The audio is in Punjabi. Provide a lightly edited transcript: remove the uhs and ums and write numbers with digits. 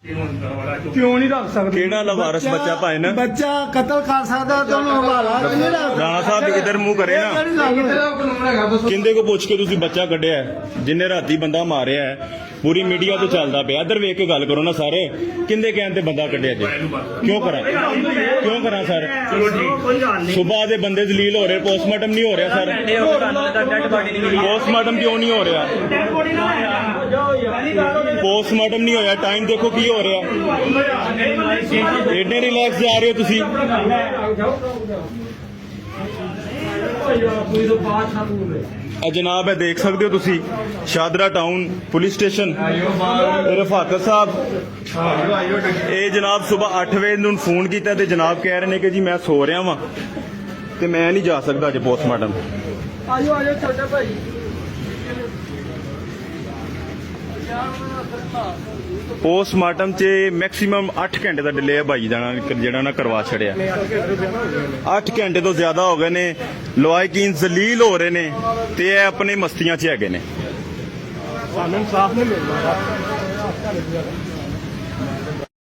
क्यों नहीं रख सकते? ਕਿਹੜਾ ਲਵਾਰਸ ਬੱਚਾ ਭਾਈ ਨਾ बच्चा कत्ल कर सकता तो हवाला नहीं रख ਰਾਣਾ ਸਾਹਿਬ ਇਧਰ ਮੂੰਹ ਕਰੇ ਨਾ ਕਿੰਦੇ ਕੋ ਪੁੱਛ ਕੇ ਤੁਸੀਂ ਬੱਚਾ ਕੱਢਿਆ ਹੈ? ਜਿੰਨੇ ਰਾਤੀ ਬੰਦਾ ਮਾਰਿਆ ਹੈ ਪੂਰੀ ਮੀਡੀਆ ਤੇ ਚੱਲਦਾ ਪਿਆ। ਇਧਰ ਵੇਖ ਕੇ ਗੱਲ ਕਰੋ ਨਾ ਸਾਰੇ, ਕਿੰਦੇ ਕਹਿਣ ਤੇ ਬੰਦਾ ਕੱਢਿਆ ਜੀ? ਕਿਉਂ ਕਰਾਂ ਸਰ? ਸੁਬਾਹ ਦੇ ਬੰਦੇ ਦਲੀਲ ਹੋ ਰਹੇ, ਪੋਸਟਮਾਰਟਮ ਨਹੀਂ ਹੋ ਰਿਹਾ ਸਰ। ਪੋਸਟਮਾਰਟਮ ਕਿਉਂ ਨਹੀਂ ਹੋ ਰਿਹਾ? ਪੋਸਟਮਾਰਟਮ ਨਹੀਂ ਹੋਇਆ, ਟਾਈਮ ਦੇਖੋ ਕੀ ਹੋ ਰਿਹਾ। ਏਡੇ ਰਿਲੈਕਸ ਜਾ ਰਹੇ ਹੋ ਤੁਸੀਂ। ਜਨਾਬ ਇਹ ਦੇਖ ਸਕਦੇ ਹੋ ਤੁਸੀਂ, ਸ਼ਾਦਰਾ ਟਾਊਨ ਪੁਲਿਸ ਸਟੇਸ਼ਨ ਰਫਾਕਤ ਸਾਹਿਬ। ਇਹ ਜਨਾਬ ਸਵੇਰ 8 ਵਜੇ ਨੂੰ ਫੋਨ ਕੀਤਾ ਤੇ ਜਨਾਬ ਕਹਿ ਰਹੇ ਨੇ ਕਿ ਜੀ ਮੈਂ ਸੋ ਰਿਹਾ ਵਾਂ ਤੇ ਮੈਂ ਨਹੀਂ ਜਾ ਸਕਦਾ ਅੱਜ ਪੋਸਟਮਾਰਟਮ। आजो छोटे भाई ਪੋਸਟਮਾਰਟਮ 'ਚ ਮੈਕਸਿਮਮ 8 ਘੰਟੇ ਦਾ ਡਿਲੇ ਹੈ ਭਾਈ ਜਾਣਾ ਜਿਹੜਾ ਨਾ ਕਰਵਾ ਛੜਿਆ। 8 ਘੰਟੇ ਤੋਂ ਜ਼ਿਆਦਾ ਹੋ ਗਏ ਨੇ, ਲਵਾਇਕੀਨ ਜ਼ਲੀਲ ਹੋ ਰਹੇ ਨੇ ਤੇ ਇਹ ਆਪਣੇ ਮਸਤੀਆਂ 'ਚ ਹੈਗੇ ਨੇ। सानू इंसाफ नहीं मिलता।